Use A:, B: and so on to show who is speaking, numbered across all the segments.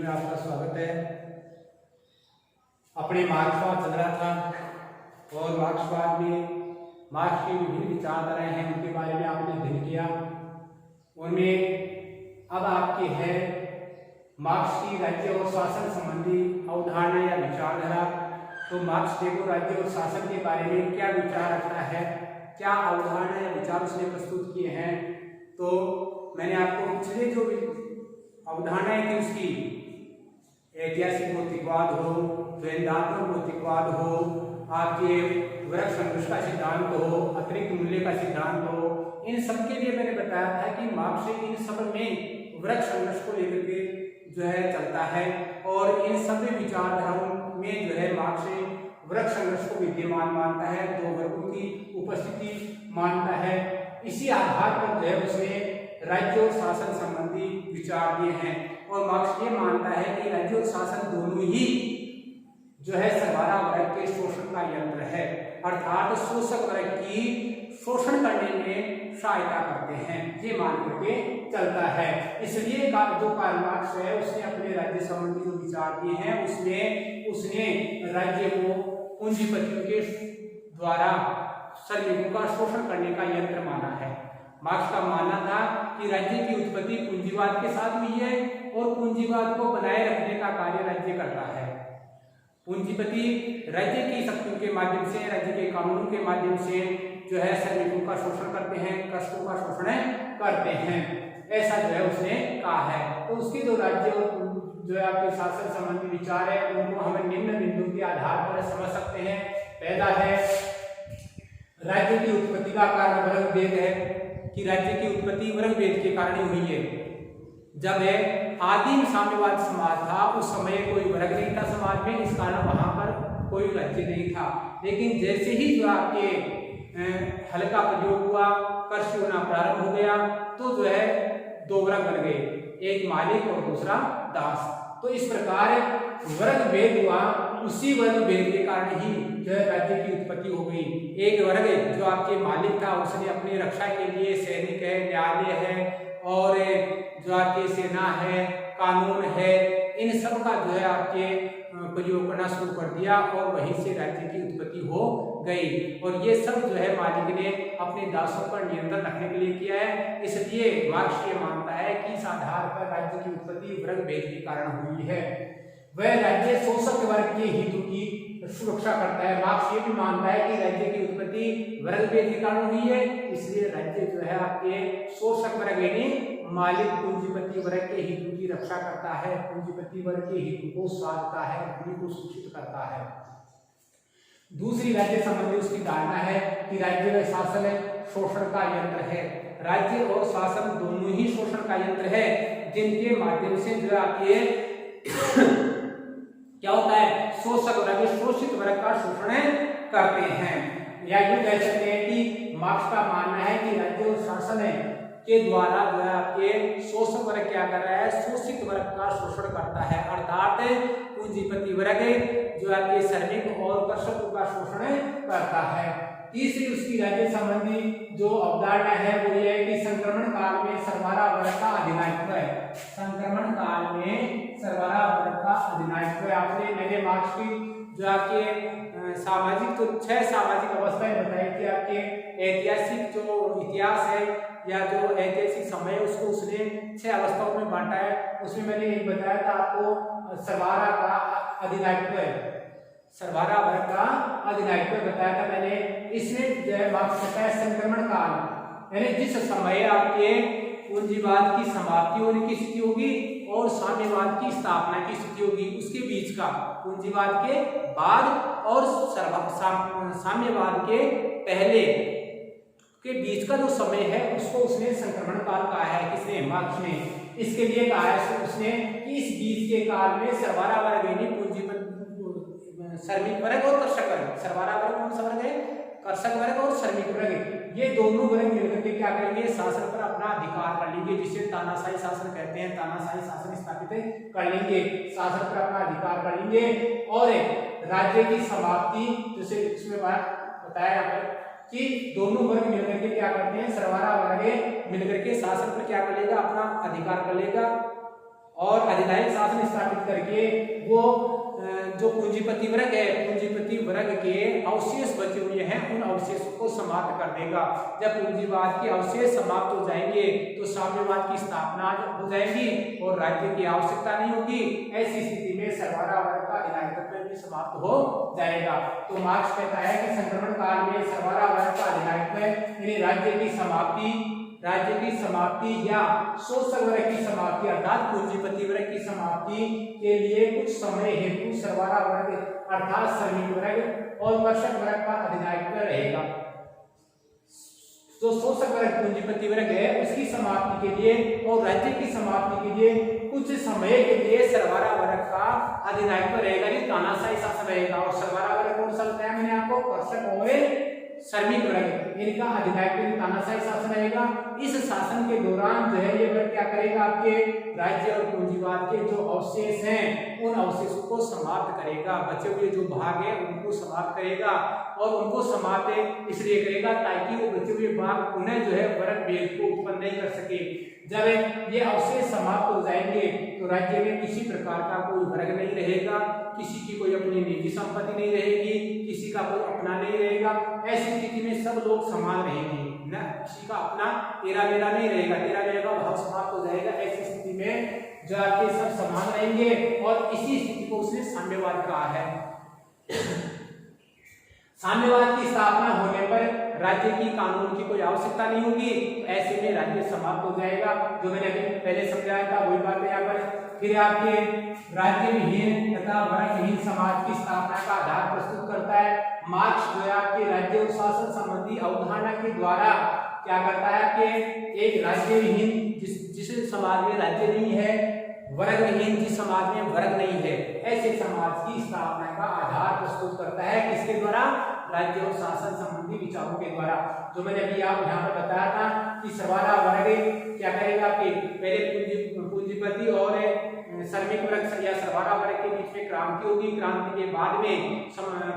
A: Video में आपका स्वागत है। अपने मार्क्सवाद चल रहा था और मार्क्सवाद में मार्क्स की विभिन्न विचारधाराएं हैं, उनके बारे में आपने अध्ययन किया। उनमें अब आपकी है मार्क्स की राज्य और शासन संबंधी अवधारणा या विचारधारा। तो मार्क्स देखो राज्य और शासन के बारे में क्या विचार रखता है, क्या अवधारणा या विचार उसने प्रस्तुत किए हैं। तो मैंने आपको पिछले जो अवधारणाएं थी उसकी ऐतिहासिक भौतिकवाद हो, द्वैधात्मक भौतिकवाद हो, आपके वर्ग संघर्ष का सिद्धांत हो, अतिरिक्त मूल्य का सिद्धांत हो, इन सब के लिए मैंने बताया था कि मार्क्स इन सब में वर्ग संघर्ष को लेकर के जो है चलता है और इन सभी विचारधाराओं में जो है मार्क्स वर्ग संघर्ष को विद्यमान मानता है, दो वर्गों की उपस्थिति मानता है। इसी आधार पर जो है उसने राज्य और शासन संबंधी विचार दिए हैं और मार्क्स ये मानता है कि राज्य और शासन दोनों ही जो है सर्वहारा वर्ग के शोषण का यंत्र है, अर्थात शोषक वर्ग की शोषण करने में सहायता करते हैं, ये मान करके चलता है। इसलिए जो कार्ल मार्क्स है उसने अपने राज्य संबंधी जो विचार दिए हैं उसने राज्य को पूंजीपतियों के द्वारा श्रमिकों का शोषण करने का यंत्र माना है। मार्क्स का मानना था कि राज्य की उत्पत्ति पूंजीवाद के साथ हुई है और पूंजीवाद को बनाए रखने का कार्य राज्य करता है। पूंजीपति राज्य की शक्तियों के माध्यम से, राज्य के कानूनों के माध्यम से जो है श्रमिकों का शोषण करते हैं, कष्टों का शोषण करते हैं, ऐसा जो है उसने कहा है। तो उसकी जो राज्य जो है आपके शासन संबंधी विचार है उनको हम निम्न बिंदु के आधार पर समझ सकते हैं। पहला है राज्य की उत्पत्ति का कारण वर्ग भेद है कि राज्य की उत्पत्ति वर्ग भेद के कारण हुई है। जब आदिम साम्यवाद समाज था उस समय कोई वर्ग नहीं था समाज में, इस कारण वहां पर कोई राज्य नहीं था। लेकिन जैसे ही जो आपके हल का प्रयोग हुआ, कर्ष होना प्रारंभ हो गया, तो जो है दो वर्ग बन गए, एक मालिक और दूसरा दास। तो इस प्रकार वर्ग भेद हुआ, उसी वर्ग भेद के कारण ही जो है राज्य की उत्पत्ति हो गई। एक वर्ग जो आपके मालिक था उसने अपनी रक्षा के लिए सैनिक है, न्यायालय है और जो आपकी सेना है, कानून है, इन सब का जो है आपके प्रयोग करना शुरू कर दिया और वहीं से राज्य की उत्पत्ति हो गई। और ये सब जो है मालिक ने अपने दासों पर नियंत्रण रखने के लिए किया है। इसलिए मार्क्स ये मानता है कि इस आधार पर राज्य की उत्पत्ति वर्ग भेद के कारण हुई है। वह राज्य शोषक वर्ग के हितों की सुरक्षा करता है। मार्क्स ये भी मानता है कि राज्य की उत्पत्ति वर्ग भेद के कारण हुई है, इसलिए राज्य जो है आपके शोषक वर्ग यानी मालिक पूंजीपति वर्ग के हितों की रक्षा करता है, पूंजीपति वर्ग के हितों को साधता है, उन्हीं को सूचित करता है। दूसरी राज्य संबंधी उसकी धारणा है कि राज्य व शासन शोषण का यंत्र है। राज्य और शासन दोनों ही शोषण का यंत्र है, जिनके माध्यम से जो आपके क्या होता है, शोषक वर्ग शोषित वर्ग का शोषण करते हैं। या यूं कह सकते हैं कि मार्क्स का मानना है कि राज्य और शासन के द्वारा जो है आपके शोषक वर्ग क्या कर रहा है, शोषित वर्ग का शोषण करता है, अर्थात पूंजीपति वर्ग जो आपके श्रमिक और कर्षकों का शोषण करता है। तीसरी उसकी राज्य संबंधी जो अवधारणा है वो ये है कि संक्रमण काल में सर्वहारा वर्ग का अधिनायकत्व है। संक्रमण काल में सर्वहारा वर्ग का अधिनायकत्व है। आपने मैंने मार्क्स की जो आपके सामाजिक तो 6 सामाजिक अवस्थाएं बताई कि आपके ऐतिहासिक जो इतिहास है या जो ऐतिहासिक समय है उसको उसने 6 अवस्थाओं में बांटा है। उसमें मैंने एक बताया था आपको सर्वहारा का अधिनायकत्व है, सर्वहारा वर्ग का अधिनायकत्व बताया था मैंने। इसमें जो है मार्क्स कहता है संक्रमण काल यानी जिस समय आपके पूंजीवाद की समाप्ति होने की स्थिति होगी और साम्यवाद की स्थापना की स्थिति होगी, उसके बीच का पूंजीवाद के बाद और साम्यवाद के पहले के बीच का जो समय है उसको उसने संक्रमण काल कहा है। किसने? मार्क्स ने। इसके लिए कहा है उसने कि इस बीच के काल में सर्वहारा वर्ग यानी पूंजीपति श्रमिक वर्ग और कर्षक वर्ग, सर्वहारा वर्ग कौन सा वर्ग है? कर्षक वर्ग और श्रमिक वर्ग, ये दोनों वर्ग मिलकर के क्या करेंगे, शासन पर अपना अधिकार कर लेंगे, जिसे तानाशाही शासन कहते हैं। तानाशाही शासन स्थापित कर लेंगे, शासन पर अपना अधिकार कर लेंगे और राज्य की समाप्ति जैसे इसमें बताया कि दोनों वर्ग मिलकर के क्या करते हैं, सर्वहारा वर्ग मिलकर के शासन पर क्या कर लेगा, अपना अधिकार कर लेगा और अधिनायक शासन स्थापित करके वो जो पूंजीपति वर्ग है, पूंजीपति वर्ग के अवशेष बचे हुए हैं उन अवशेषों को समाप्त कर देगा। जब पूंजीवाद के अवशेष समाप्त हो जाएंगे तो साम्यवाद की स्थापना हो जाएगी और राज्य की आवश्यकता नहीं होगी। ऐसी स्थिति में सर्वहारा वर्ग का अधिनायकत्व भी समाप्त हो जाएगा। तो मार्क्स कहता है कि संक्रमण काल में सर्वहारा वर्ग का अधिनायकत्व यानी राज्य की समाप्ति या शोषक वर्ग की समाप्ति अर्थात पूंजीपति वर्ग की समाप्ति के लिए कुछ समय हेतु सर्वहारा वर्ग अर्थात श्रमिक वर्ग और कर्षक वर्ग का अधिनायकत्व रहेगा। जो शोषक वर्ग पूंजीपति वर्ग है उसकी समाप्ति के लिए और राज्य की समाप्ति के लिए कुछ समय के लिए सर्वहारा वर्ग का अधिनायकत्व रहेगा, ये तानाशाही शासन रहेगा। और सर्वहारा वर्ग कौन सा बताया मैंने आपको, कर्षक और श्रमिक वर्ग, इनका अधिनायकत्व तानाशाही शासन रहेगा। इस शासन के दौरान जो है ये वर्ग क्या करेगा, आपके राज्य और पूंजीवाद के जो अवशेष हैं उन अवशेषों को समाप्त करेगा, बचे हुए जो भाग है उनको समाप्त करेगा। और उनको समाप्त इसलिए करेगा ताकि वो बचे हुए भाग पुनः जो है वर्ग भेद को उत्पन्न नहीं कर सके। जब ये अवशेष समाप्त हो जाएंगे तो राज्य में किसी प्रकार का कोई वर्ग नहीं रहेगा, किसी की कोई अपनी निजी संपत्ति नहीं रहेगी, किसी का कोई अपना नहीं रहेगा। ऐसी स्थिति में सब लोग समान रहेंगे ना, किसी का अपना तेरा मेरा नहीं रहेगा, तेरा मेरा का भाव समाप्त हो जाएगा। ऐसी स्थिति में जो आपके सब समान रहेंगे और इसी स्थिति को उसने साम्यवाद कहा है। साम्यवाद की स्थापना होने पर राज्य की कानून की कोई आवश्यकता नहीं होगी, ऐसे में राज्य समाप्त हो जाएगा। जो मैंने अभी पहले समझाया था वही बात यहाँ पर फिर आपके राज्य विहीन तथा वर्ग विहीन समाज की स्थापना का आधार प्रस्तुत करता है। मार्क्स जो है आपके राज्य और शासन संबंधी अवधारणा के द्वारा क्या करता है कि एक राज्य विहीन जिस समाज में राज्य नहीं है, वर्ग विहीन जिस समाज में वर्ग नहीं है, ऐसे समाज की स्थापना का आधार प्रस्तुत करता है। किसके द्वारा, राज्य और शासन संबंधी विचारों के द्वारा। जो मैंने अभी आप यहाँ पर बताया था कि सर्वहारा वर्ग क्या करेगा कि पहले पूंजीपति और श्रमिक वर्ग या सर्वहारा वर्ग के बीच में क्रांति होगी, क्रांति के बाद में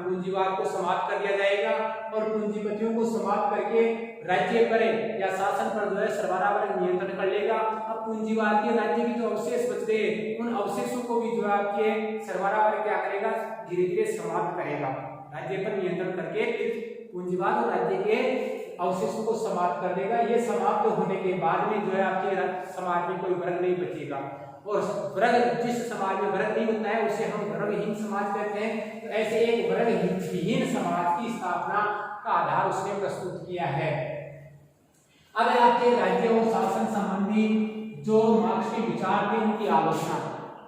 A: पूंजीवाद को समाप्त कर दिया जाएगा और पूंजीपतियों को समाप्त करके राज्य पर या शासन पर जो है सर्वहारा वर्ग नियंत्रण कर लेगा। अब पूंजीवाद के राज्य की जो अवशेष बच गए उन अवशेषों को भी जो आपके सर्वहारा वर्ग क्या करेगा, धीरे धीरे समाप्त करेगा, राज्य पर नियंत्रण करके पूंजीवाद और राज्य के अवशेषों को समाप्त कर देगा। ये समाप्त होने के बाद में जो है आपके समाज में कोई वर्ग नहीं बचेगा और वर्ग जिस समाज में वर्ग नहीं होता है उसे हम वर्गहीन समाज कहते हैं। तो ऐसे एक वर्गहीन समाज की स्थापना का आधार उसने प्रस्तुत किया है। अब आपके राज्य और शासन संबंधी जो मार्क्स के विचार थे उनकी आलोचना,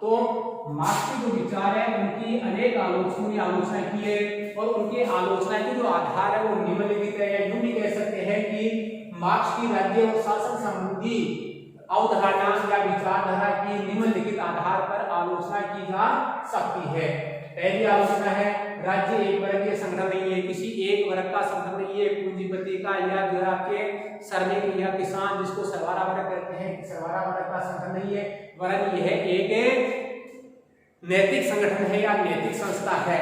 A: तो मार्क्स के जो विचार है उनकी अनेक आलोचकों ने आलोचना की है और उनके आलोचना के जो आधार है वो निम्नलिखित है। यूं भी कह सकते हैं कि मार्क्स की राज्य और शासन संबंधी अवधारणा या विचारधारा की निम्नलिखित आधार पर आलोचना की जा सकती है। पहली आलोचना है, राज्य एक वर्ग के संगठन नहीं है, किसी एक वर्ग का संगठन नहीं है, पूंजीपति का या जो आपके श्रमिक या किसान जिसको सर्वहारा वर्ग कहते हैं, सर्वहारा वर्ग का संगठन नहीं है, वरन यह एक नैतिक संगठन है या नैतिक संस्था है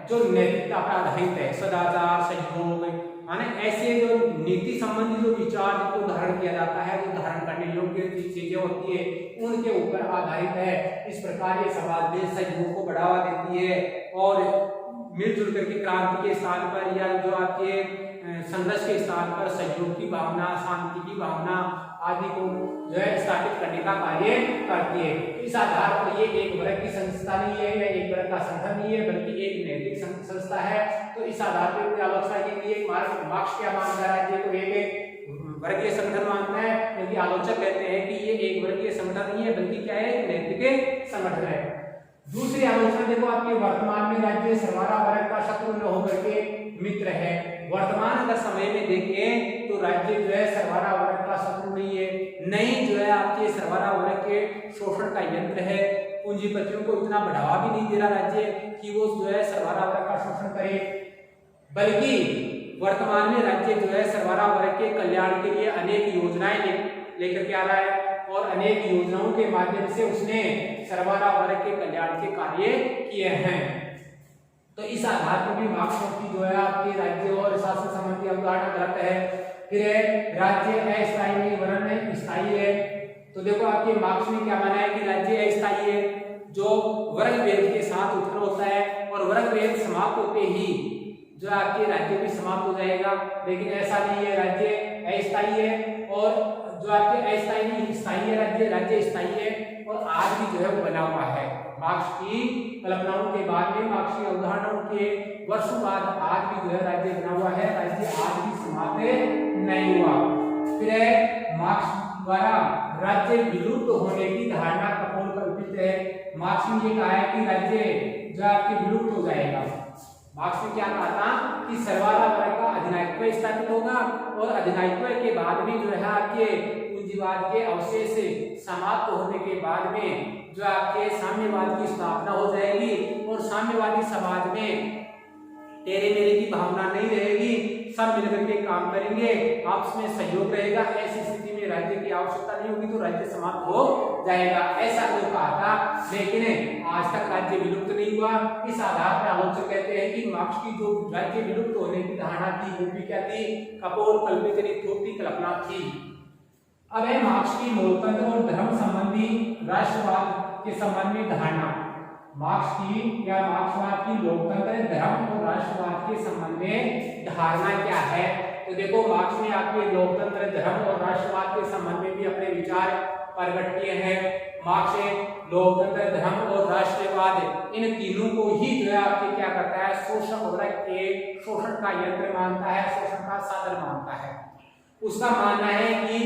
A: जो नैतिकता पर आधारित है, सदाचार, सहयोग, माने ऐसे जो नीति संबंधी जो विचार को धारण किया जाता है, जो धारण करने योग्य चीजें होती है उनके ऊपर आधारित है। इस प्रकार ये समाज में सहयोग को बढ़ावा देती है और मिलजुल करके क्रांति के स्थान पर या जो आपके संघर्ष के स्थान पर सहयोग की भावना, शांति की भावना आदि को जो है स्थापित करने का कार्य करती है। इस आधार पर ये एक वर्ग की संस्था नहीं है या एक वर्ग का संगठन नहीं है बल्कि एक नैतिक संस्था है। तो इस आधार पर आलोचना के लिए मार्क्स क्या मानता है, राज्य को एक वर्गीय संगठन मानता है, क्योंकि आलोचक कहते हैं कि ये एक वर्गीय संगठन नहीं है बल्कि क्या है, एक नैतिक संगठन है। दूसरी आलोचना देखो आपके, वर्तमान में राज्य सर्वहारा वर्ग का शत्रु न होकर के मित्र है। वर्तमान अगर समय में देखें तो राज्य जो है सर्वहारा वर्ग का शत्रु नहीं है, नहीं जो है आपके सर्वहारा वर्ग के शोषण का यंत्र है। पूंजीपतियों को इतना बढ़ावा भी नहीं दे रहा राज्य कि वो जो है सर्वहारा वर्ग का शोषण करे, बल्कि वर्तमान में राज्य जो है सर्वहारा वर्ग के कल्याण के लिए अनेक योजनाएं लेकर के आ रहा है और अनेक योजनाओं के माध्यम से उसने सर्वहारा वर्ग के कल्याण के कार्य किए हैं। तो इस आधार पर भी मार्क्स की जो है आपके राज्य और शासन संबंधी अवधारणा गलत है। फिर है, राज्य अस्थायी नहीं वरन स्थायी है। तो देखो आपके मार्क्स में क्या माना है कि राज्य अस्थायी है, जो वर्ग भेद के साथ उत्पन्न होता है और वर्ग भेद समाप्त होते ही जो आपके राज्य भी समाप्त हो जाएगा। लेकिन ऐसा नहीं है, राज्य अस्थायी है और जो आपके अस्थायी नहीं स्थायी है, राज्य स्थायी है और आज भी जो है वो बना हुआ है। मार्क्स की कल्पनाओं के बाद में, मार्क्स की अवधारणाओं के वर्षों बाद आज भी जो है राज्य बना हुआ है, राज्य आज भी समाप्त नहीं हुआ। फिर मार्क्स द्वारा राज्य विलुप्त होने की धारणा कपोल कल्पित है। मार्क्स ने ये कहा है कि राज्य जो आपके विलुप्त हो जाएगा। मार्क्स ने क्या कहा था कि सर्वारा वर्ग का अधिनायकत्व स्थापित होगा और अधिनायकत्व के बाद भी जो है आपके पूंजीवाद के अवशेष समाप्त होने के बाद में जो आपके साम्यवाद की स्थापना हो जाएगी और साम्यवादी समाज में तेरे मेरे की भावना नहीं रहेगी, सब मिलकर के काम करेंगे, आपस में सहयोग रहेगा। ऐसी स्थिति में राज्य की आवश्यकता नहीं होगी, तो राज्य समाप्त हो जाएगा, ऐसा तो कहा था। लेकिन आज तक राज्य विलुप्त नहीं हुआ। इस आधार पर आलोचक कहते हैं कि मार्क्स की जो राज्य विलुप्त होने की धारणा थी वो भी क्या थी, कपोल कल्पित कल्पना थी। अब है मार्क्स की लोकतंत्र और धर्म संबंधी राष्ट्रवाद के संबंध में धारणा। मार्क्स की या मार्क्सवाद की लोकतंत्र, धर्म और राष्ट्रवाद के संबंध में धारणा क्या है। तो देखो मार्क्स ने आपके लोकतंत्र, धर्म और राष्ट्रवाद के संबंध में भी अपने विचार प्रकट किए हैं। मार्क्स ने लोकतंत्र, धर्म और राष्ट्रवाद इन तीनों को ही जो है आपके क्या करता है, शोषक वर्ग के शोषण का यंत्र मानता है, शोषण का साधन मानता है। उसका मानना है कि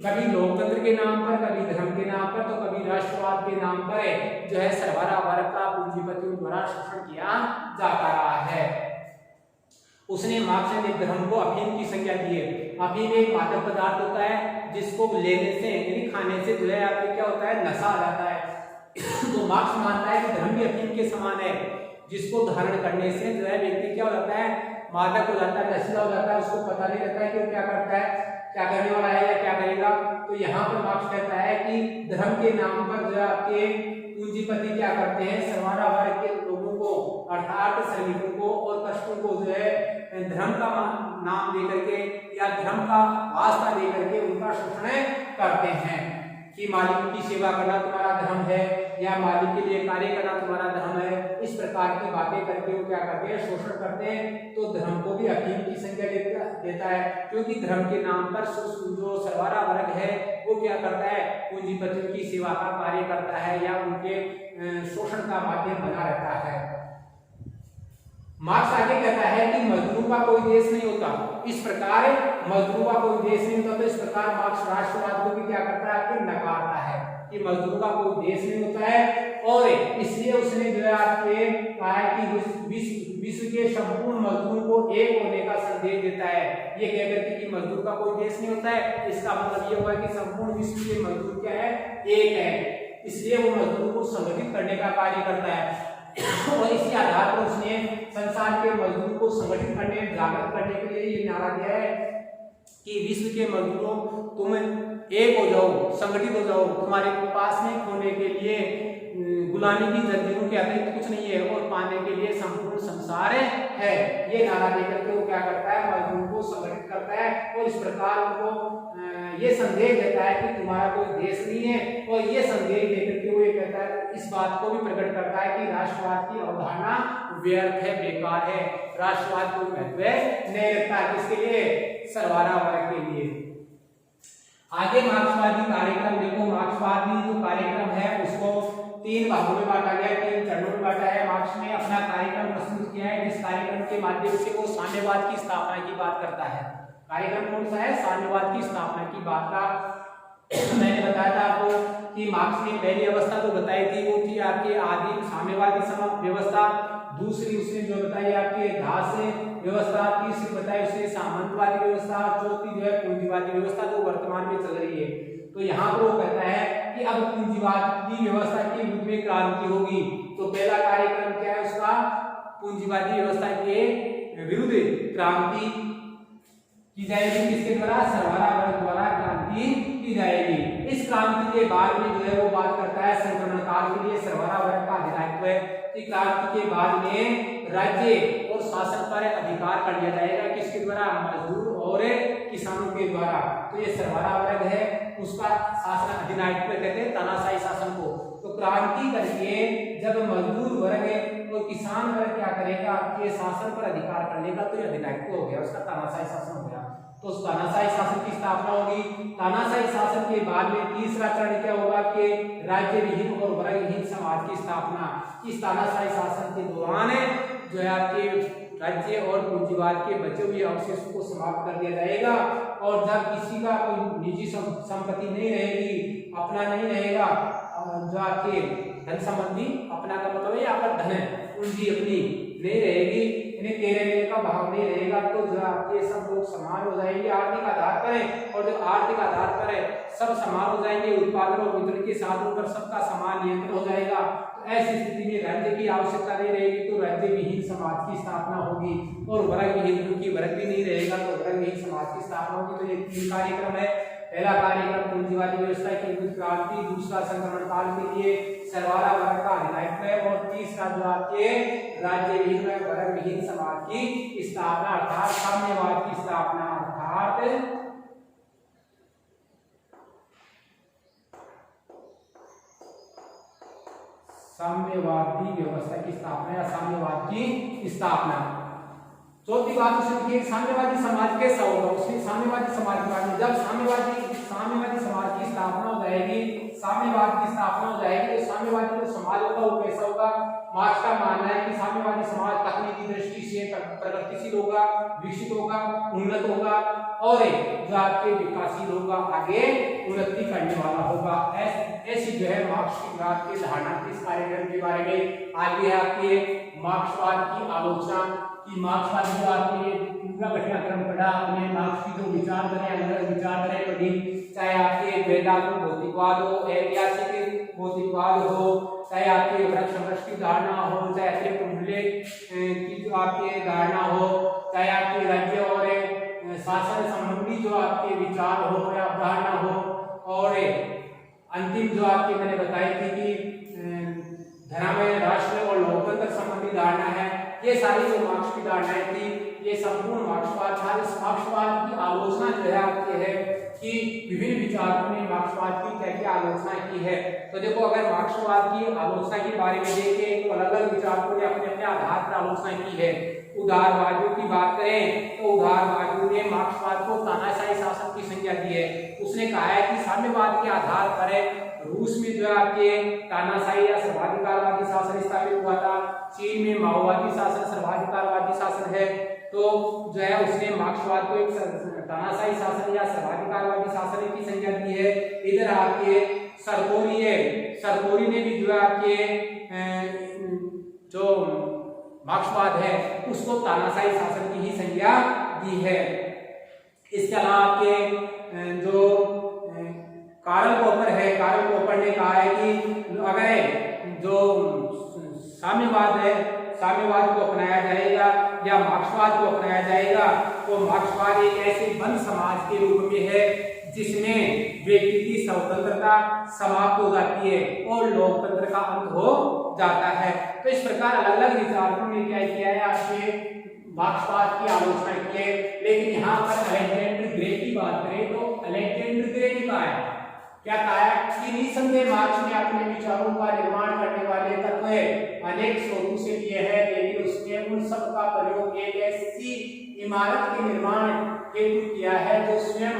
A: कभी लोकतंत्र के नाम पर, कभी धर्म के नाम पर, तो कभी राष्ट्रवाद के नाम पर जो है सर्वहारा वर्ग का पूंजीपतियों द्वारा शोषण किया जाता रहा है। उसने मार्क्स ने धर्म को अफीम की संज्ञा दी है। अफीम एक मादक पदार्थ होता है जिसको लेने से यानी खाने से जो है आपको क्या होता है, नशा आ जाता है। तो मार्क्स मानता है कि धर्म भी अफीम के समान है, जिसको धारण करने से जो है व्यक्ति क्या हो जाता है, मादक हो जाता है, नशीला हो जाता है, उसको पता नहीं रहता है कि वो क्या करता है, क्या करने वाला है या क्या करेगा। तो यहाँ पर मार्क्स कहता है कि धर्म के नाम पर जो आपके पूंजीपति क्या करते हैं, सर्वहारा वर्ग के लोगों को अर्थात श्रमिकों को और कष्टों को जो है धर्म का नाम देकर के या धर्म का वास्ता देकर के उनका शोषण करते हैं कि मालिक की सेवा करना तुम्हारा धर्म है या मालिक के लिए कार्य करना तुम्हारा धर्म है। इस प्रकार की बातें करके वो क्या करते हैं, शोषण करते हैं। तो धर्म को भी अफीम की संज्ञा देता है, क्योंकि धर्म के नाम पर जो सर्वहारा वर्ग है वो क्या करता है, पूंजीपतियों की सेवा का कार्य करता है या उनके शोषण का माध्यम बना रहता है। मार्क्स आगे कहता है कि मजदूरों का कोई देश नहीं होता। इस प्रकार मजदूरों का कोई देश नहीं होता, तो इस प्रकार मार्क्स राष्ट्रवाद को भी क्या करता है, आपके नकारता है कि मजदूरों का कोई देश नहीं होता है। और इसलिए उसने जो है आपके कहा है कि विश्व के संपूर्ण मजदूरों को एक होने का संदेश देता है। ये कहकर के कि मजदूर का कोई देश नहीं होता है, इसका मतलब ये हुआ कि संपूर्ण विश्व के मजदूर क्या है, एक है। इसलिए वो मजदूर को संगठित करने का कार्य करता है और इसी आधार पर उसने संसार के मजदूरों को संगठित करने, जागृत करने के लिए ये नारा दिया है कि विश्व के मजदूरों तुम एक हो जाओ, संगठित हो जाओ, तुम्हारे पास में खोने के लिए गुलामी की जंजीरों के अतिरिक्त कुछ नहीं है और पाने के लिए संपूर्ण संसार है। ये नारा देकर के वो क्या करता है, मजदूरों को संगठित करता है और इस प्रकार उनको ये संदेश देता है कि तुम्हारा कोई देश नहीं है। और ये संदेश देकर के वो ये कहता है, इस बात को भी प्रकट करता है कि राष्ट्रवाद की अवधारणा व्यर्थ है, बेकार है, राष्ट्रवाद को महत्व नहीं रखता। किसके लिए, सर्वहारा वर्ग के लिए। आगे मार्क्सवादी कार्यक्रम देखो, मार्क्सवादी जो कार्यक्रम है उसको 3 भागों में बांटा गया, 3 चरणों में बांटा है। मार्क्स ने अपना कार्यक्रम प्रस्तुत किया है, जिस कार्यक्रम के माध्यम से वो साम्यवाद की स्थापना की बात करता है। कार्यक्रम कौन सा है, साम्यवाद की स्थापना की बात का मैंने बताया था आपको कि मार्क्स ने पहली अवस्था तो बताई थी, वो थी आपकी आदिम साम्यवादी व्यवस्था। दूसरी उसने जो बताई आपके दास व्यवस्था, तीसरी बताई उसने सामंतवादी व्यवस्था, चौथी जो है पूंजीवादी व्यवस्था जो वर्तमान में चल रही है। तो यहाँ पर वो कहता है कि अब पूंजीवादी व्यवस्था की युग में क्रांति होगी। तो पहला कार्यक्रम क्या है उसका, पूंजीवादी व्यवस्था के विरुद्ध क्रांति की जाएगी। किसके द्वारा, सर्वहारा वर्ग द्वारा क्रांति की जाएगी। इस क्रांति के बाद में जो है वो बात करता है संक्रमण काल के लिए सर्वहारा वर्ग का अधिनायकत्व है। क्रांति के बाद में राज्य और शासन पर अधिकार कर लिया जाएगा, किसके द्वारा, मजदूर और किसानों के द्वारा। तो ये सर्वहारा वर्ग है। उसका शासन अधिनायकत्व कहते हैं, तानाशाही शासन को। तो क्रांति करके जब मजदूर वर्ग और किसान वर्ग क्या करेगा, आपके शासन पर अधिकार कर लेगा, तो ये अधिनायकत्व हो गया, उसका तानाशाही शासन हो गया। तो उस तानाशाही शासन की स्थापना होगी। तानाशाही शासन के बाद में तीसरा चरण क्या होगा कि राज्य विहीन और वर्ग विहीन समाज की स्थापना। इस तानाशाही शासन के दौरान जो है आपके राज्य और पूंजीवाद के बचे हुए अवशेषों को समाप्त कर दिया जाएगा, और जब किसी का कोई निजी संपत्ति नहीं रहेगी, अपना नहीं रहेगा, जो आपके धन संबंधी, अपना का मतलब है आपका धन पूंजी अपनी नहीं रहेगी, इन्हें तेरे लेने का भाव नहीं रहेगा, तो जो आपके सब लोग समान हो जाएंगे आर्थिक आधार पर, और जो आर्थिक आधार पर है सब समान हो जाएंगे, उत्पादन और वितरण के साधनों पर सबका समान नियंत्रण हो जाएगा। तो ऐसी स्थिति में राज्य की आवश्यकता नहीं रहेगी, तो राज्य विहीन समाज की स्थापना होगी, और वर्ग विहीन, क्योंकि वर्ग भी नहीं रहेगा तो वर्ग विहीन समाज की स्थापना होगी। तो ये 3 कार्यक्रम है। पहला कार्यक्रम पूंजीवादी व्यवस्था की विद्युत क्रांति, दूसरा संक्रमण काल के लिए सरवारा वर्ग का अधिनायकत्व है, और तीसरा जो आपके राज्य विहीन वर्ग विहीन समाज की स्थापना अर्थात साम्यवाद की स्थापना, अर्थात साम्यवादी व्यवस्था की स्थापना या साम्यवाद की स्थापना। चौथी बात उसने की साम्यवादी समाज कैसा होगा, उसने साम्यवादी समाज के बारे में, जब साम्यवादी समाज की स्थापना हो जाएगी, साम्यवाद की स्थापना हो जाएगी, तो साम्यवादी जो समाज होगा वो कैसा होगा। मार्क्स का मानना है कि साम्यवादी समाज तकनीकी दृष्टि से प्रगतिशील होगा, विकसित होगा, उन्नत होगा, और जो आपके विकासशील होगा, आगे उन्नति करने वाला होगा। ऐसी जो है मार्क्सवाद की धारणा इस कार्यक्रम के बारे में। आगे आपके मार्क्सवाद की आलोचना कि मार्क्सवाद जो आपके पूरा घटनाक्रम पढ़ा आपने, मार्क्स की जो विचारधाराएं पढ़ी, चाहे आपके वेदांत भौतिकवाद हो, ऐतिहासिक भौतिकवाद हो, चाहे आपके वृक्ष की धारणा हो, चाहे अतिरिक्त मूल्य की जो आपके धारणा हो, चाहे आपके राज्य और शासन संबंधी जो आपके विचार हो या अवधारणा हो, और अंतिम जो आपके मैंने बताई थी कि धर्म, राष्ट्र और लोकतंत्र संबंधी धारणा है, ये सारी जो मार्क्स की धारणाएं थी ये संपूर्ण मार्क्सवाद था। इस मार्क्सवाद की आलोचना जो है आपकी है कि विभिन्न विचारकों ने मार्क्सवाद की क्या क्या आलोचना की है। तो देखो, अगर मार्क्सवाद की आलोचना के बारे में देखें तो अलग अलग विचारकों ने अपने अपने आधार पर आलोचना की है। उदारवादियों की बात करें तो उदारवादियों ने मार्क्सवाद को तानाशाही शासन की संज्ञा दी है। उसने कहा है कि साम्यवाद के आधार पर रूस में जो आपके तानाशाही या सर्वाधिकारवादी शासन स्थापित हुआ था, चीन में माओवादी शासन सर्वाधिकारवादी शासन है, तो जो है उसने मार्क्सवाद को एक तानाशाही शासन या सर्वाधिकारवादी शासन की संज्ञा दी है। इधर आपके सरकोरी ने भी जो आपके जो मार्क्सवाद है उसको तानाशाही शासन की ही संज्ञा दी है। इसके अलावा आपके जो कार्ल पॉपर है, कार्ल पॉपर ने कहा है कि अगर जो साम्यवाद है, साम्यवाद को अपनाया जाएगा या मार्क्सवाद को अपनाया जाएगा तो मार्क्सवाद एक ऐसे बंद समाज के रूप में है जिसमें व्यक्ति की स्वतंत्रता समाप्त हो जाती है और लोकतंत्र का अंत हो जाता है। तो इस प्रकार अलग अलग विचारकों ने क्या किया है, आपके मार्क्सवाद की आलोचना की है। लेकिन यहाँ पर अलेक्जेंडर ग्रे की बात करें तो अलेक्जेंडर ग्रे ने कहा है, क्या कहा है कि निसंदेह मार्क्स ने अपने विचारों का निर्माण करने वाले तत्व अनेक स्रोतों से लिए हैं, लेकिन उसने उन सब का प्रयोग एक ऐसी इमारत के निर्माण हेतु किया है जो स्वयं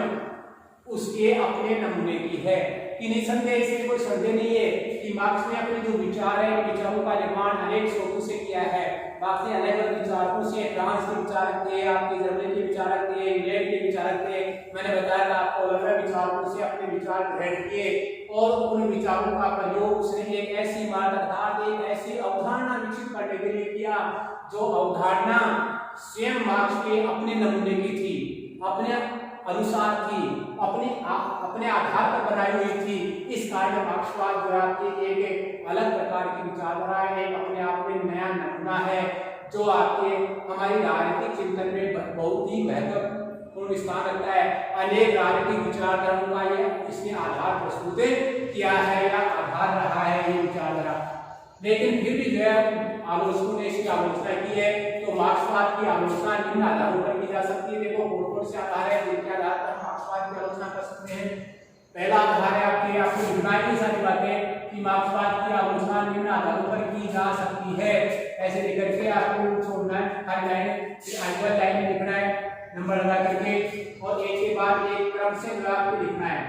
A: उसके अपने नमूने की है। कि निसंदेह इसमें कोई संदेह नहीं है कि मार्क्स ने अपने जो विचार है, विचारों का निर्माण अनेक स्रोतों से किया है। मार्क्स ने अलग अलग विचारकों से, फ्रांस के विचारक थे, आपके जर्मनी के विचारक थे, इंग्लैंड के विचारक थे, मैंने बताया था आपको, अलग अलग विचारकों से अपने विचार ग्रहण किए और उन विचारों का प्रयोग उसने एक ऐसी इमारत अर्थात एक ऐसी अवधारणा विकसित करने के लिए किया जो अवधारणा स्वयं मार्क्स के अपने नमूने की थी, अपने अनुसार थी, अपने आधार पर बनाई हुई थी। इस कारण मार्क्सवाद जो आपके एक अलग प्रकार की विचारधारा है, एक अपने आप में नया नमूना है जो आपके हमारी राजनीतिक चिंतन में बहुत ही महत्वपूर्ण स्थान रखता है। अनेक राजनीतिक विचारधाराओं का ये इसने आधार प्रस्तुत किया है या आधार रहा है ये विचारधारा। लेकिन फिर भी जो है आलोचकों ने इसकी आलोचना की है। तो मार्क्सवाद की आलोचना निम्न आधारों पर की जा सकती है। देखो कौन कौन से आधार है जिनके आधार पर मार्क्सवाद की आलोचना कर सकते हैं। पहला मार्क्सवाद की आलोचना निम्न आधारों पर की जा सकती है। ऐसे लिख करके आपको छोड़ना है, हर लाइन आइडियल लाइन लिखना है नंबर लगा करके, और एक के बाद एक क्रम से जो आपको लिखना है।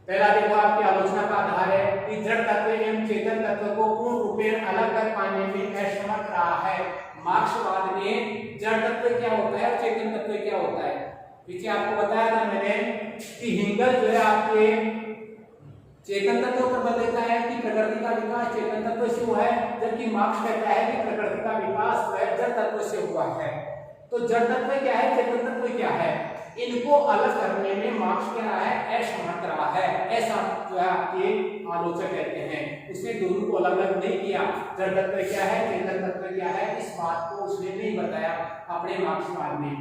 A: पहला देखो आपकी आलोचना का आधार है कि जड़ तत्व एवं चेतन तत्व को पूर्ण रूप से अलग कर पाने में असमर्थ रहा है। मार्क्सवाद ने जड़ तत्व क्या होता है और चेतन तत्व क्या होता है, पीछे आपको बताया था मैंने कि हिंगल जो है आपके चेतन तत्व पर बल देता है कि प्रकृति का विकास चेतन तत्व से हुआ है, जबकि मार्क्स कहता है कि प्रकृति का विकास वह जड़ तत्व से हुआ है। तो जड़ तत्व क्या है, चेतन तत्व क्या है, इनको अलग करने में मार्क्स क्या रहा है, असमर्थ रहा है, ऐसा जो है आपके आलोचक कहते हैं। उसने दोनों को अलग अलग नहीं किया, जड़ तत्व क्या है, चेतन तत्व क्या है, इस बात को उसने नहीं बताया अपने मार्क्सवाद में।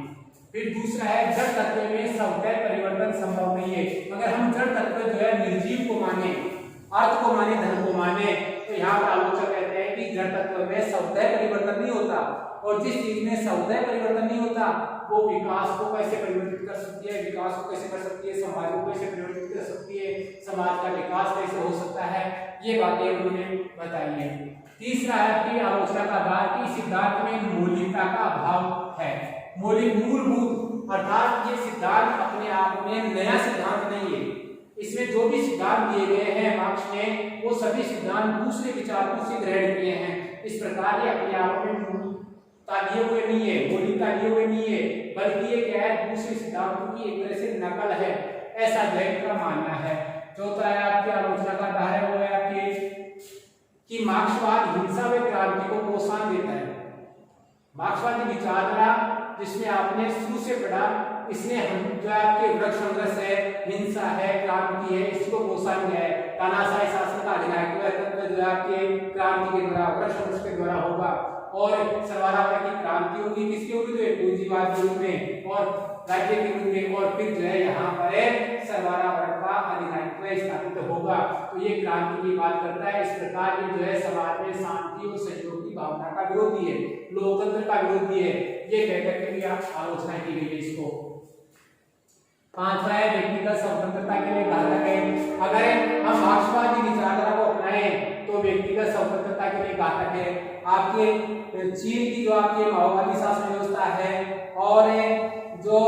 A: फिर दूसरा है जड़ तत्व में स्वतः परिवर्तन संभव नहीं है। अगर हम जड़ तत्व जो है निर्जीव को माने, अर्थ को माने, धन को माने, तो यहाँ पर आलोचक कहते हैं कि जड़ तत्व में स्वतः परिवर्तन नहीं होता, और जिस चीज में स्वतः परिवर्तन नहीं होता वो विकास को कैसे परिवर्तित कर सकती है, विकास को कैसे कर सकती है, समाज को कैसे परिवर्तित कर सकती है, समाज का विकास कैसे हो सकता है, ये बातें उन्होंने बताई है। तीसरा है कि आलोचना का आधार कि सिद्धांत में मौलिकता का अभाव है। मौलिक मूलभूत अर्थात ये सिद्धांत अपने आप में नया सिद्धांत नहीं है, इसमें जो भी सिद्धांत दिए गए हैं मार्क्स ने वो सभी सिद्धांत दूसरे विचारकों से ग्रहण किए हैं। इस प्रकार ये अपने आप में मूलता लिए हुए नहीं है, मौलिकता लिए हुए नहीं है, बल्कि ये क्या है, दूसरे सिद्धांतों की एक तरह से नकल है, ऐसा जैन का मानना है। चौथा है आपकी आलोचना का आधार है वो है आपके कि मार्क्सवाद हिंसा व क्रांति को प्रोत्साहन देता है। मार्क्सवादी विचारधारा जिसमें आपने शुरू से पढ़ा, इसने हम जो आपके वृक्ष संघर्ष है, हिंसा है, क्रांति है, इसको प्रोत्साहन दिया है। तानाशाही शासन का अधिनायकत्व जो है आपके क्रांति के द्वारा, वृक्ष संघर्ष के द्वारा होगा, और सर्वाधिकार की क्रांति होगी किसके विरुद्ध में, पूंजीवाद के विरुद्ध में और राज्य के विरुद्ध में, और फिर जो है यहाँ पर सर्वाधिकार का अधिनायकत्व स्थापित होगा। तो ये क्रांति की बात करता है। इस प्रकार ये जो है समाज में शांति और सहयोग की भावना का विरोधी है, लोकतंत्र का विरोधी है, ये कहकर के भी आलोचना की गई है इसको। पांचवा है व्यक्तिगत स्वतंत्रता के लिए घातक है। अगर हम मार्क्सवादी विचारधारा को अपनाएं तो व्यक्तिगत स्वतंत्रता के लिए घातक है। आपके चीन की जो आपकी माओवादी शासन व्यवस्था है और जो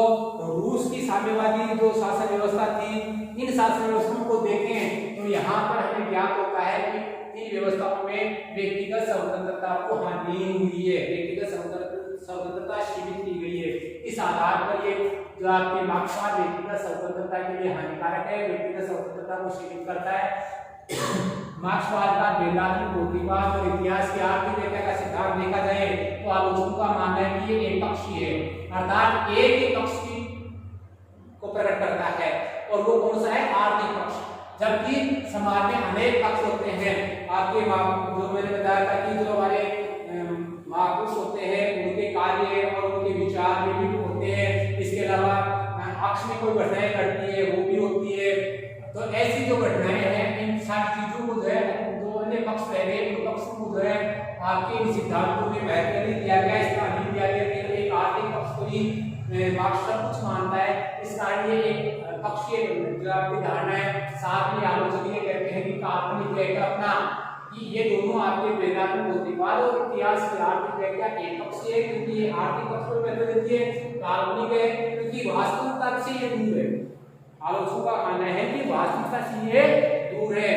A: रूस की साम्यवादी जो शासन व्यवस्था थी, इन शासन व्यवस्थाओं को देखें तो यहाँ पर हमें ज्ञात होता है कि इन व्यवस्थाओं में व्यक्तिगत स्वतंत्रता को हानि हुई है, व्यक्तिगत स्वतंत्रता सीमित की गई है। इस आधार पर ये जो आपके मार्क्सवाद व्यक्तिगत स्वतंत्रता के लिए हानिकारक है, व्यक्तिगत स्वतंत्रता को सीमित करता है। मार्क्सवाद का वेदांत, भौतिकवाद और इतिहास की आर्थिक व्याख्या का सिद्धांत देखा जाए तो आलोचकों का मानना है कि ये एकपक्षीय है, अर्थात एक ही पक्ष को प्रकट करता है, और वो कौन सा है, आर्थिक पक्ष। जबकि समाज में अनेक पक्ष होते हैं। आपके जो मैंने बताया था कि जो हमारे महापुरुष होते हैं उनके कार्य और उनके विचार विभिन्न होते हैं। इसके अलावा अक्ष में कोई घटनाएं घटती है वो भी होती है। तो ऐसी जो घटनाएं हैं इन सारी चीजों को जो है जो अन्य पक्ष रह गए उन पक्ष को जो है आपके इन सिद्धांतों में महत्व नहीं दिया गया, इसका नहीं दिया गया कि एक आर्थिक पक्ष को ही मार्क्स सब कुछ मानता है। इस कारण ये एक पक्षीय जो आपकी धारणा है। साथ में आलोचक ये कहते हैं कि काल्पनिक कल्पना कि ये दोनों आपके वेदांत, भौतिकवाद और इतिहास की आर्थिक व्याख्या एक पक्षीय है क्योंकि ये आर्थिक पक्ष को महत्व देती है, काल्पनिक है क्योंकि वास्तविकता से ये दूर है। आलोचकों का मानना है कि वास्तविकता से ये दूर है,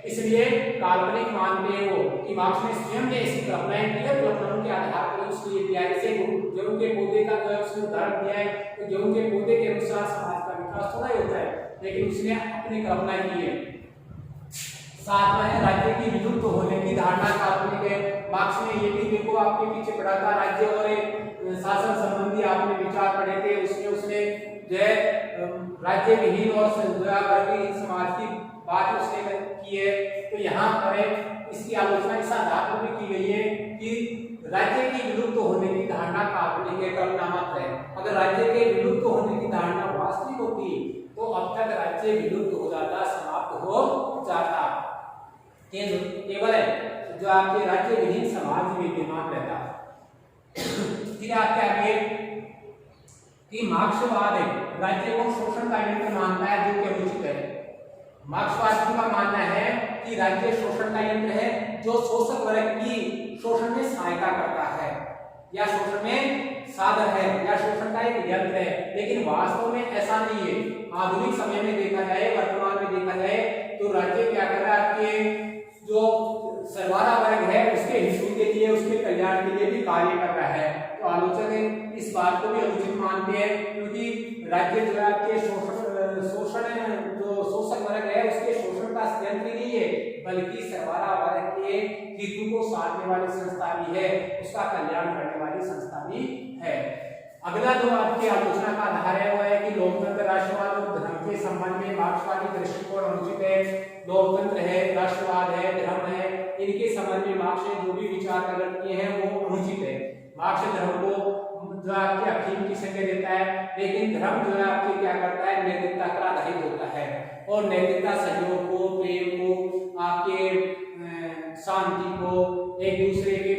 A: इसलिए काल्पनिक मानते हैं वो कि मार्क्स ने स्वयं ने ऐसी कल्पनाएं की है, कल्पनाओं के आधार पर उसकी तैयारी से गेहूं के पौधे का जो है उसने उदाहरण दिया है। तो गेहूं के पौधे के अनुसार समाज का विकास थोड़ा ही होता है, लेकिन उसने अपनी कल्पना की है। सातवां है राज्य की विलुप्त होने की धारणा काल्पनिक है। मार्क्स ने ये भी देखो आपके पीछे पढ़ा था, राज्य और शासन संबंधी आपने विचार पढ़े थे, उसमें उसने जो है राज्य विहीन और वर्गहीन समाज की बात उसने की है। तो यहाँ पर इसकी आलोचना इस आधार पर भी की गई है कि राज्य की विलुप्त होने की धारणा काल्पनिक है, कल्पना मात्र है। अगर राज्य के विलुप्त होने की धारणा वास्तविक होती तो अब तक राज्य विलुप्त हो जाता, समाप्त हो जाता। केवल है जो आपके राज्य विहीन समाज में विद्यमान रहता। फिर आपके आगे कि मार्क्सवाद राज्य को शोषण का निमित्त मानता है जो कि अनुचित है। मार्क्सवाद का मानना है कि राज्य शोषण का यंत्र है जो शोषक वर्ग की शोषण में सहायता करता है या शोषण में साधन है या शोषण का एक यंत्र है, लेकिन वास्तव में ऐसा नहीं है। आधुनिक समय में देखा जाए, वर्तमान में देखा जाए तो राज्य क्या कर रहा है, आपके जो सर्वारा वर्ग है उसके हितों के लिए, उसके कल्याण के लिए भी कार्य कर रहा है। तो आलोचक इस बात को भी अनुचित मानते हैं, क्योंकि राज्य जो है आपके शोषण जो शोषक वर्ग है उसके शोषण का यंत्र नहीं है, बल्कि सर्वारा वर्ग के हितों को साधने वाली संस्था भी है, उसका कल्याण करने वाली संस्था भी है। अगला जो आपकी आलोचना का आधार है वो है कि लोकतंत्र, राष्ट्रवाद और धर्म के संबंध में मार्क्सवादी दृष्टिकोण अनुचित है। लोकतंत्र है, राष्ट्रवाद है, धर्म है, इनके संबंध में मार्क्स ने जो भी विचार प्रकट किए हैं वो अनुचित है। मार्क्स धर्म को जो आपके अफीम की संज्ञा देता है, लेकिन धर्म जो है आपके क्या करता है, नैतिकता पर आधारित होता है और नैतिकता सहयोग को, प्रेम को, आपके शांति को, एक दूसरे के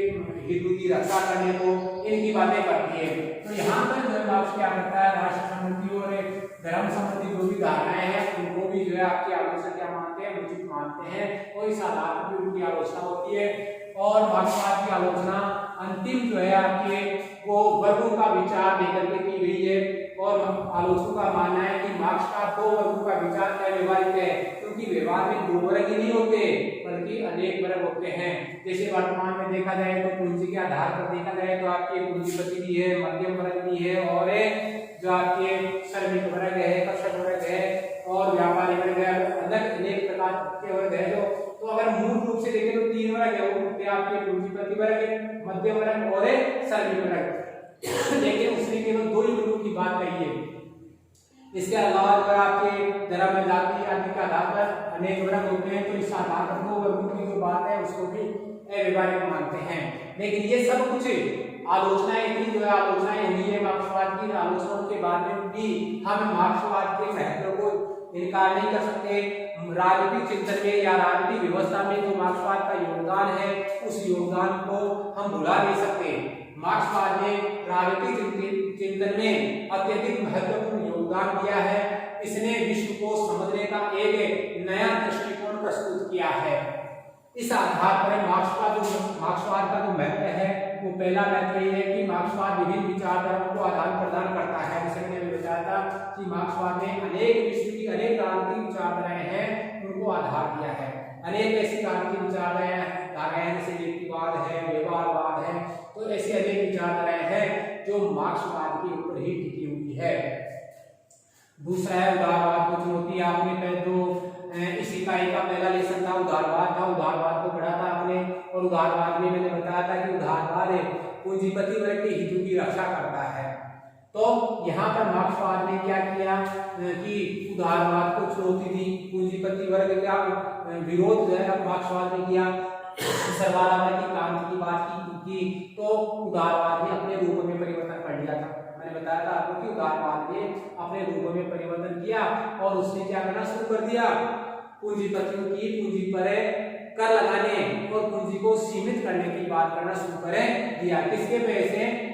A: हितों की रक्षा करने को, इनकी बातें करती है। तो यहाँ पर जो मार्क्स क्या करता है, राष्ट्र संबंधी और धर्म संबंधी जो भी धारणाएं हैं उनको भी जो है आपकी आलोचना क्या मानते हैं, उचित मानते हैं, और इस आधार पर उनकी आलोचना होती है। और मार्क्सवाद की आलोचना अंतिम जो है आपके वो वर्गों का विचार लेकर के की गई है, और आलोचकों का मानना है कि मार्क्स का दो वर्गों का विचार अव्यवहारिक है, क्योंकि व्यवहार में दो वर्ग ही नहीं होते बल्कि अनेक वर्ग होते हैं। जैसे वर्तमान में देखा जाए तो पूंजी के आधार पर देखा जाए तो आपके पूंजीपति भी है, मध्यम वर्ग भी है, और जो आपके श्रमिक वर्ग है, कृषक वर्ग है, और व्यापारी वर्ग है, अलग अनेक प्रकार के वर्ग है। तो अगर मूल रूप से देखें तो तीन वर्ग है, वो आपके पूंजीपति वर्ग, मध्यम वर्ग और श्रमिक वर्ग। लेकिन उसने केवल दो ही वर्गों की बात कही है। इसके अलावा अगर आपके धर्म, जाति आदि के आधार पर अनेक वर्ग होते हैं, तो इस आधार पर दो वर्गों की जो बात है उसको भी अव्यवहारिक मानते हैं। लेकिन ये सब कुछ आलोचनाएं, इतनी जो है आलोचनाएं हुई है मार्क्सवाद की, आलोचनाओं के बाद में भी हम मार्क्सवाद के महत्व को इनकार नहीं कर सकते। राजनीतिक चिंतन में या राजनीतिक व्यवस्था में जो मार्क्सवाद का योगदान है, उस योगदान को हम भुला नहीं सकते। मार्क्सवाद ने राजनीतिक चिंतन में अत्यधिक महत्वपूर्ण योगदान दिया है। इसने विश्व को समझने का एक नया दृष्टिकोण प्रस्तुत किया है। इस आधार पर मार्क्सवाद का जो महत्व है वो पहला महत्व ये है कि मार्क्सवाद विभिन्न विचारधाराओं को आदान प्रदान करता है। जैसे मैंने बताया था कि मार्क्सवाद ने अनेक विश्व की अनेक राजनीतिक विचारधाराएं हैं उनको आधार दिया है। अनेक ऐसी राजनीतिक विचारधाराएं जैसे व्यक्तिवाद है, व्यवहारवाद है, तो ऐसी अनेक विचारधाराएं हैं जो मार्क्सवाद के ऊपर ही टिकी हुई है। दूसरा है उदारवाद को चुनौती। आपने पहले जो इस इकाई का पहला लेसन था उदारवाद था, उदारवाद को पढ़ा था आपने, और उदारवाद में मैंने बताया था कि उदारवाद पूंजीपति वर्ग के हितों की रक्षा करता है। तो यहाँ पर मार्क्सवाद ने क्या किया कि उदारवाद को चुनौती दी, पूंजीपति वर्ग का विरोध जो है मार्क्सवाद ने किया, सर्वारा वर्ग की क्रांति की बात की, तो उदारवाद ने अपने रूप में परिवर्तन कर लिया था। मैंने बताया था आपको कि उदारवाद ने अपने रूप में परिवर्तन किया और उसने क्या करना शुरू कर दिया, पूंजीपतियों की पूंजी पर कर लगाने और पूंजी को सीमित करने की बात करना शुरू कर दिया। किसके वजह से?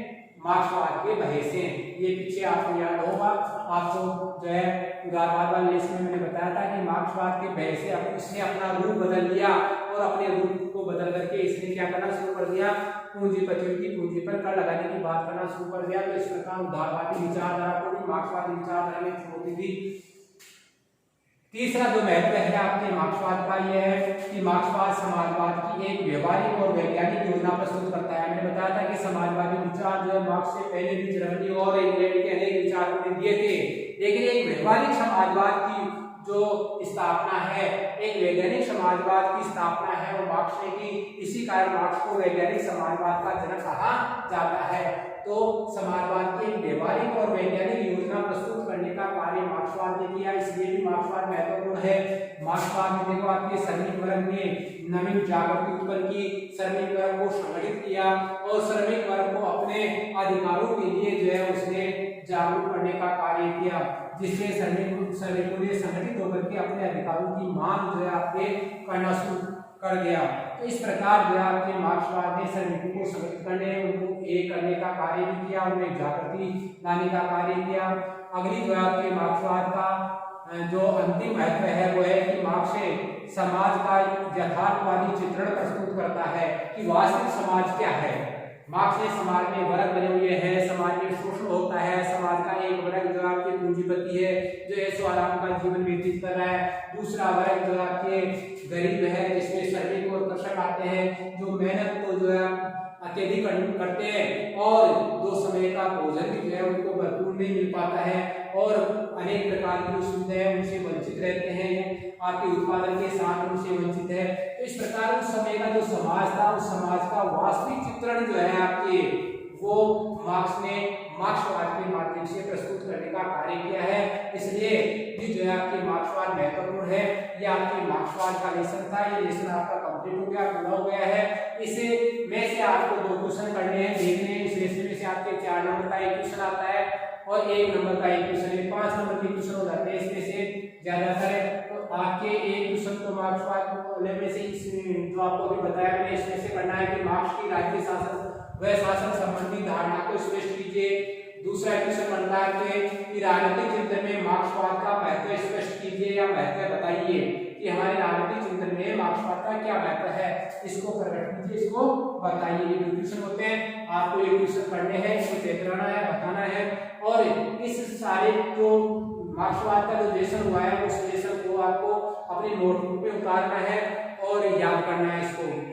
A: मार्क्सवाद के वजह से। ये पीछे आपको याद होगा, आपको जो है उदारवाद वाले लेसन में मैंने बताया था कि मार्क्सवाद के वजह से इसने अपना रूप बदल लिया और अपने रूप को बदल करके इसने क्या करना शुरू कर दिया, पूंजीपतियों की पूंजी पर कर लगाने की बात करना शुरू कर दिया। तो इस प्रकार उदारवादी विचारधारा को भी मार्क्सवादी विचारधारा में चुनौती दी। तीसरा जो महत्व है आपके मार्क्सवाद का यह है कि मार्क्सवाद समाजवाद की एक व्यवहारिक और वैज्ञानिक योजना प्रस्तुत करता है। मैंने बताया था कि समाजवादी विचार जो है मार्क्स से पहले भी जर्मनी और इंग्लैंड के अनेक विचारों ने दिए थे, लेकिन एक व्यवहारिक समाजवाद की जो स्थापना है, एक वैज्ञानिक समाजवाद की स्थापना है वो मार्क्स ने की। इसी कारण मार्क्स को वैज्ञानिक समाजवाद का जनक कहा जाता है। तो समाजवाद की एक व्यवहारिक और वैज्ञानिक योजना प्रस्तुत करने का कार्य मार्क्सवाद ने किया, इसलिए भी मार्क्सवाद महत्वपूर्ण है। मार्क्सवाद में देखो आपके श्रमिक वर्ग ने नवीन जागृति उत्पन्न की, श्रमिक वर्ग को संगठित किया और श्रमिक वर्ग को अपने अधिकारों के लिए जो है उसने जागरूक करने का कार्य किया, जिससे श्रमिकों ने संगठित होकर के अपने अधिकारों की मांग जो है आपके करना शुरू कर दिया। तो इस प्रकार जो है आपके मार्क्सवाद ने श्रमिकों को संगठित करने, उनको एक करने का कार्य भी किया, उन्हें जागृति लाने का कार्य किया। अगली जो है आपके मार्क्सवाद का जो अंतिम महत्व है वो है कि मार्क्स समाज का यथार्थवादी चित्रण प्रस्तुत करता है कि वास्तविक समाज क्या है। मार्क्स ने समाज में वर्ग बने हुए हैं, समाज में शोषण होता है, समाज का एक वर्ग जो आपके पूंजीपति है जो ऐशो आराम का जीवन व्यतीत कर रहा है, दूसरा वर्ग जो आपके गरीब है जिसमें श्रमिक और कृषक आते हैं जो मेहनत को जो है अत्यधिक करते हैं और दो समय का भोजन भी जो है उनको भरपूर नहीं मिल पाता है और अनेक प्रकार की सुविधाएं उनसे वंचित रहते हैं, आपके उत्पादन के साथ उनसे वंचित है। तो इस प्रकार उस समय का जो समाज था उस समाज का वास्तविक चित्रण जो है आपके वो मार्क्स ने मार्क्सवाद के माध्यम से प्रस्तुत करने का कार्य किया है। इसलिए ये जो है आपके मार्क्सवाद महत्वपूर्ण है। ये आपके मार्क्सवाद का लेसन था, ये लेसन आपका कंप्लीट हो गया, पूरा हो गया है। इसे में से आपको 2 क्वेश्चन करने हैं, देखने हैं। इस लेसन में से आपके 4 नंबर का एक क्वेश्चन आता है और 1 नंबर का एक क्वेश्चन है, 5 नंबर के क्वेश्चन हो जाते हैं इसमें से ज्यादातर। तो आपके एक क्वेश्चन को मार्क्सवाद में से जो आपको अभी बताया मैंने इसमें से करना है कि मार्क्स की राज्य शासन व शासन संबंधी धारणा को स्पष्ट कीजिए। दूसरा क्वेश्चन बनता है कि राजनीतिक चिंतन में मार्क्सवाद का महत्व स्पष्ट कीजिए या महत्व बताइए कि हमारे राजनीतिक चिंतन में मार्क्सवाद का क्या महत्व है, इसको प्रकट कीजिए, इसको बताइए। ये क्वेश्चन होते हैं, आपको ये क्वेश्चन पढ़ने हैं, इसको चेक कराना है, बताना है और इस सारे जो मार्क्सवाद का जो लेसन हुआ है उस लेसन को आपको अपने नोटबुक पे उतारना है और याद करना है इसको।